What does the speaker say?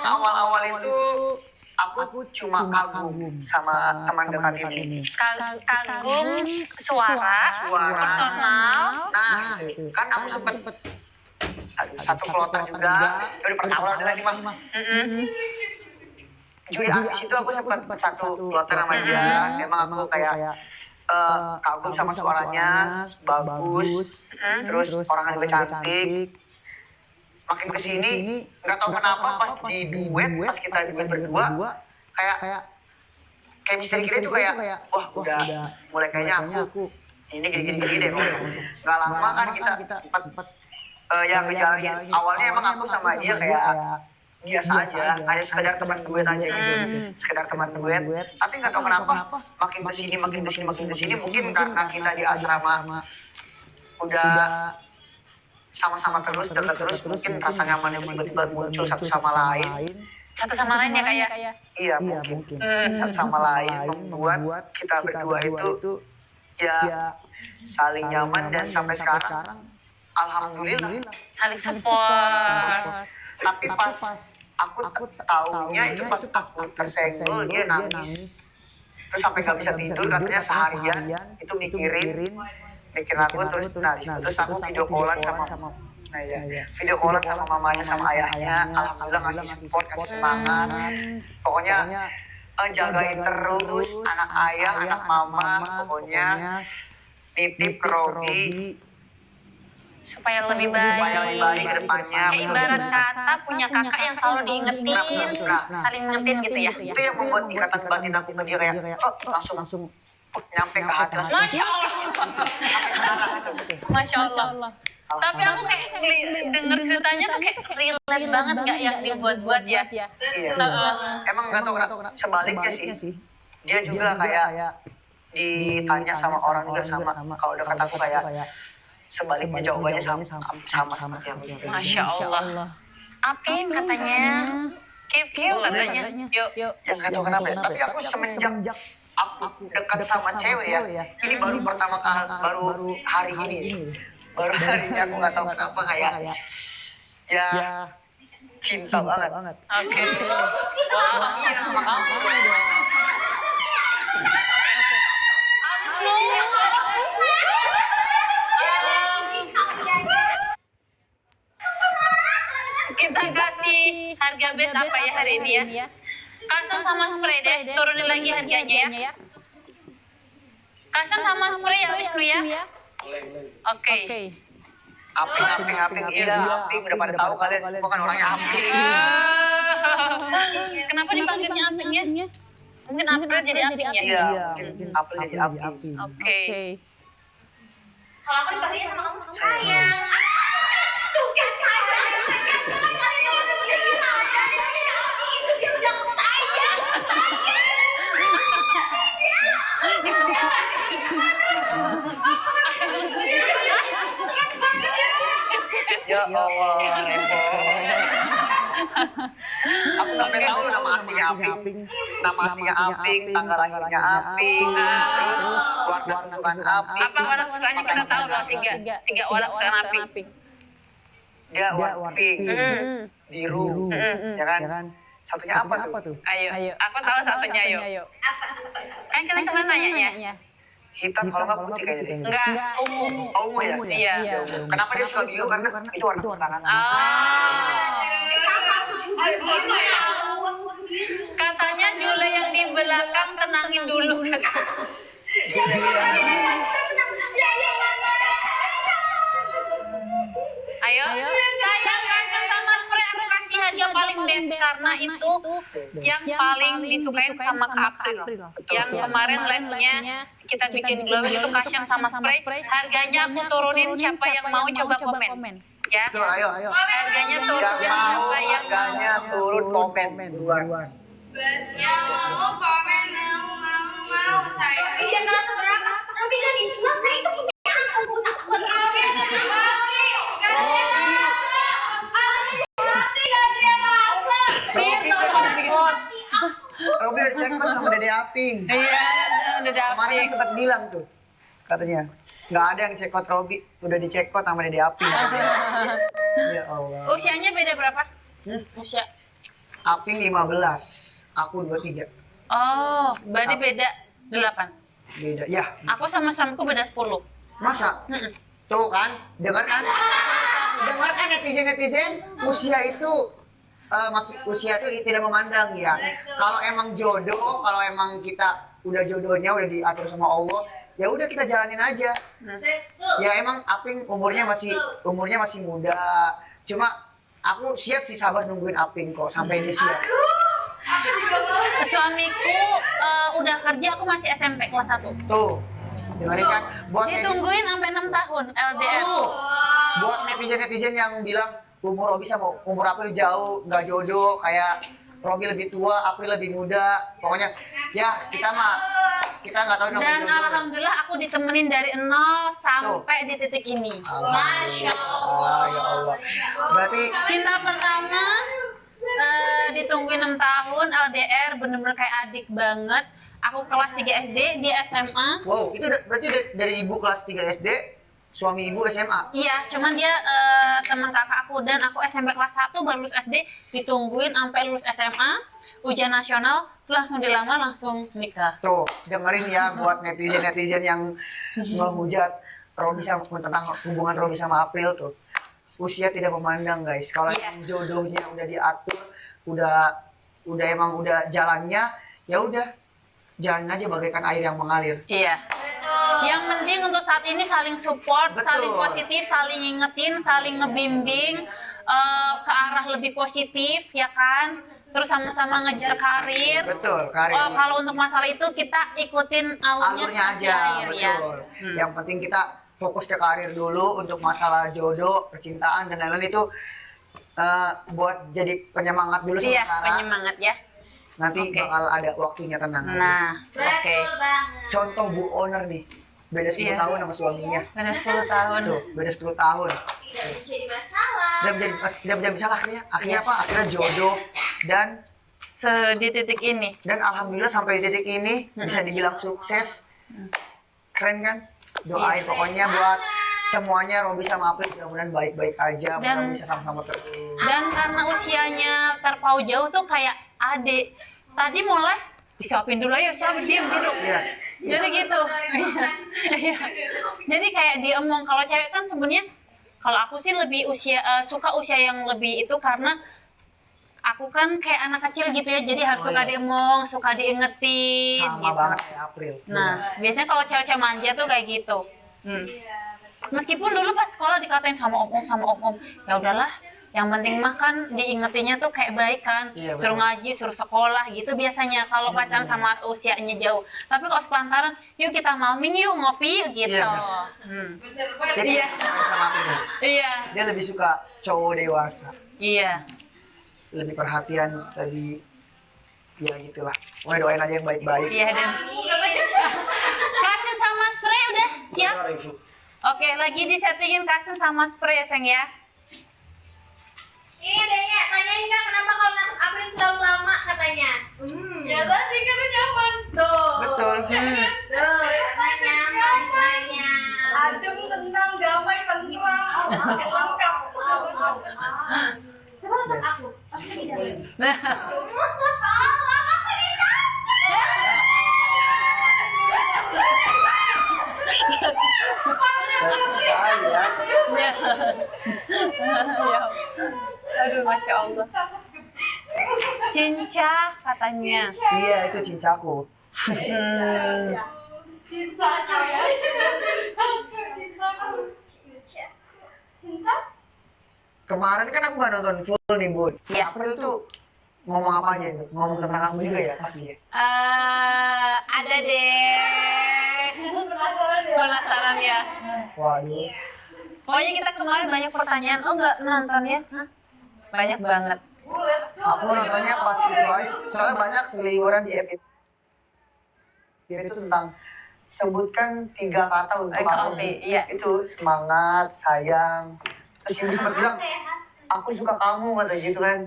Emang awal-awal itu aku cuma kagum sama teman dekat ini. Kagum suara, personal. Nah, itu kan aku sempet satu kloter juga. Udah pertama udah lagi mah. Juli abis itu aku sempet satu kloter sama dia. Emang aku kayak kagum sama suaranya, bagus. Terus orangnya juga cantik. Makin kesini nggak tahu kenapa pas di duet, pas kita duet berdua kayak misteri kita tuh kayak wah udah mulai kayaknya aku ini gini deh. Nggak lama kan kita sempet yang ngejalanin. Awalnya emang aku sama dia kayak biasa aja, kayak sekedar teman duet aja gitu, sekedar teman duet. Tapi nggak tahu kenapa makin kesini mungkin karena kita di asrama udah sama-sama terus, dekat terus, mungkin rasa nyamannya tiba-tiba muncul satu sama lain. Satu sama lain ya kayak? Iya mungkin. Satu sama lain membuat kita berdua itu ya saling nyaman dan sampai sekarang alhamdulillah Saling support. Tapi pas aku taunya itu pas aku tersenggol dia nangis. Terus sampai nggak bisa tidur katanya seharian itu mikirin aku terus aku video callan sama video callan sama mamanya sama ayahnya. Alhamdulillah ngasih support, kasih semangat. Pokoknya jagain terus anak ayah, anak mama, pokoknya nitip ke Robi supaya lebih baik ke depannya. Ibarat kata punya kakak yang selalu diingetin, saling ngingetin gitu ya. Itu yang membuat ikatan batin aku ke dia kayak langsung nyampe ke hati. Masya Allah. Tapi aku kayak denger ceritanya tuh kayak relate banget nggak yang dibuat-buat ya. Iya. Emang nggak tahu sebaliknya sih. Dia juga kayak ditanya sama orang juga sama. Kalau dekat aku kayak sebaliknya jawabannya sama seperti yang Masya Allah. Apin katanya, Kip katanya, yuk. Yang nggak tahu kenapa. Tapi aku semenjak aku dekat sama cewek ya. Ini baru pertama kali, baru hari ini. Baru hari ini aku nggak tahu kenapa kayak ya cinta banget. Oke. Wah, iya sama kamu. Kita kasih harga bed apa ya hari ini ya? Kasar sama spray deh, turunin lagi harganya ya. Kasar sama spray ya Wisnu ya? Oke. Aping, iya Aping, udah pada tahu kalian semua kan orangnya Aping. Kenapa dipanggilnya Aping ya? Mungkin April jadi Aping ya? Iya, mungkin April jadi Aping. Oke. Kalau aku dipanggilnya sama kamu sayang. Tuh kan sayang. Itu dia bilang sayang. Ya Allah, aku sampai tahu nama aslinya Aping, tanggal lahirnya Aping, terus warna kesukaan Aping. Apa warna kesukaannya kita tahu loh, tiga warna kesukaan Aping. Dia warna pink, biru, ya kan? Satunya apa tuh? Ayo. Aku tahu satunya yuk. Kan kita kemarin nanya ya. Hitam kalau nggak putih kayaknya. Enggak, ungu. Oh, ungu ya? Iya. Kenapa dia suka biru? Karena itu warna kesukaan. Katanya Jule yang di belakang tenangin dulu. Ayo. Sayang Kasem sama spray aku kasih harga paling best karena itu yang paling disukain sama Kak April. Yang kemarin live-nya kita bikin glowing itu Kasem sama spray. Harganya aku turunin siapa yang mau coba komen. Ya. Ayo. Harganya turun siapa yang turun komen duluan. Yang mau komen mau saya. Tapi dia nggak seberapa. Tapi dari cuma saya itu punya ampun aku buat Robi. Robi udah cekot sama Dede Aping. Iya, Dede Kemarin kan Aping. sempat bilang tuh, katanya nggak ada yang cekot Robi, udah dicekot sama Dede Aping. Ya Allah. Usianya beda berapa? Usia. Aping 15, aku 23. Oh, berarti beda 8. Beda, ya. Aku sama suamiku beda 10. Masa? Mm-mm. Tuh kan, dengar kan? Dengar kan netizen-netizen, usia itu masuk usia itu tidak memandang ya. Kalau emang jodoh, kalau emang kita udah jodohnya udah diatur sama Allah, ya udah kita jalanin aja. Ya emang Aping umurnya masih muda. Cuma aku siap sih sabar nungguin Aping kok sampai dia siap. Suamiku udah kerja, aku masih SMP kelas 1. Tuh, dengerin kan? Ditungguin sampai 6 tahun LDR. Buat netizen-netizen yang bilang umur Robi sama umur April jauh, nggak jodoh, kayak Robi lebih tua, April lebih muda. Pokoknya ya kita nggak tahu namanya Dan jodoh. alhamdulillah aku ditemenin dari 0 sampai di titik ini. Masya Allah, ya Allah. Berarti Cinta pertama ditungguin 6 tahun LDR, bener-bener kayak adik banget. Aku kelas 3 SD, dia SMA. wow, itu berarti dari ibu kelas 3 SD, suami ibu SMA. Iya, cuman dia teman kakak aku dan aku SMP kelas 1 baru lulus SD, ditungguin sampai lulus SMA, ujian nasional, terus langsung dilamar, langsung nikah. Tuh, dengerin ya buat netizen-netizen yang menghujat Robi sama tentang hubungan Robi sama April tuh. Usia tidak memandang guys. Kalau Iya. emang jodohnya udah diatur, udah jalannya, ya udah jalanin aja bagaikan air yang mengalir. Iya. Yang penting untuk saat ini saling support, Betul. saling positif, saling ngingetin, saling ngebimbing ke arah lebih positif, ya kan? Terus sama-sama ngejar karir. Betul, karir. Kalau untuk masalah itu kita ikutin alurnya Alurnya seperti aja, air, ya. betul. Yang penting kita fokus ke karir dulu. Untuk masalah jodoh, percintaan dan lain-lain itu buat jadi penyemangat dulu Iya, sementara. penyemangat ya. Nanti Oke. bakal ada waktunya tenang. Nah, oke. Betul banget. Contoh Bu Owner nih, beda 10 Iya. tahun sama suaminya. Benar 10 tahun. Tuh, beda 10 tahun. Tidak menjadi masalah. Tidak menjadi masalah akhirnya. Akhirnya Iya. apa? Akhirnya jodoh dan Di titik ini. alhamdulillah sampai di titik ini bisa dibilang sukses. Keren kan? Doain Iya. pokoknya buat semuanya Robi sama April mudah-mudahan baik-baik aja, Dan- mudah bisa sama-sama terus. Dan karena usianya terpaut jauh tuh kayak adik. Tadi mulai disuapin dulu ayo, siapa diam duduk. Iya. Jadi gitu. Iya. Jadi kayak diemong. Kalau cewek kan sebenarnya, kalau aku sih lebih suka usia yang lebih itu karena aku kan kayak anak kecil gitu ya. Jadi harus Oh, suka iya. diemong, suka diingetin. Sama gitu. banget kayak April. Nah, biasanya kalau cewek-cewek manja tuh kayak gitu. Meskipun dulu pas sekolah dikatain sama om-om, ya udahlah. Yang penting mah kan diingetinnya tuh kayak baik kan, Iya, suruh betul. ngaji, suruh sekolah gitu biasanya kalau pacaran sama usianya jauh. Tapi kalau sepantaran, yuk kita malming yuk ngopi yuk gitu. Iya, Jadi Iya. sama April. Iya, Dia lebih suka cowok dewasa, iya. lebih perhatian, lebih ya gitulah. Pokoknya doain aja yang baik-baik. Iya dan Kasen sama spray udah siap? Oke, lagi disettingin kasen sama spray ya sayang ya. Ini adanya, tanyain Kak, kenapa kalau April selalu lama katanya? Ya tadi karena nyaman. Tuh. Betul. Tuh, karena nyaman saya. Adem, tenang, damai, tentram. Lengkap. Coba tetap aku. Aku lagi damai. Nah, Tolong, aku ditangkap. Sekali ya. ya. Ya. Aduh, masya Allah. Cinca katanya. Iya, itu cincaku. Cinta ya. Cinta. Kemarin kan aku nggak nonton full nih, Bun. Iya. April tuh ngomong apa aja tuh? Ngomong tentang aku juga ya pasti ya. Ada deh. Penasaran ya? Penasaran ya. Waduh. Pokoknya kita kemarin banyak pertanyaan. Oh nggak nonton ya? Hah? Banyak banget. Let's go. Aku nontonnya pas itu aja, soalnya banyak seliweran di FYP. Itu tentang sebutkan 3 kata untuk aku. Iya. Itu semangat, sayang. Terus yang sempat bilang, Sehat. aku suka kamu kata gitu kan.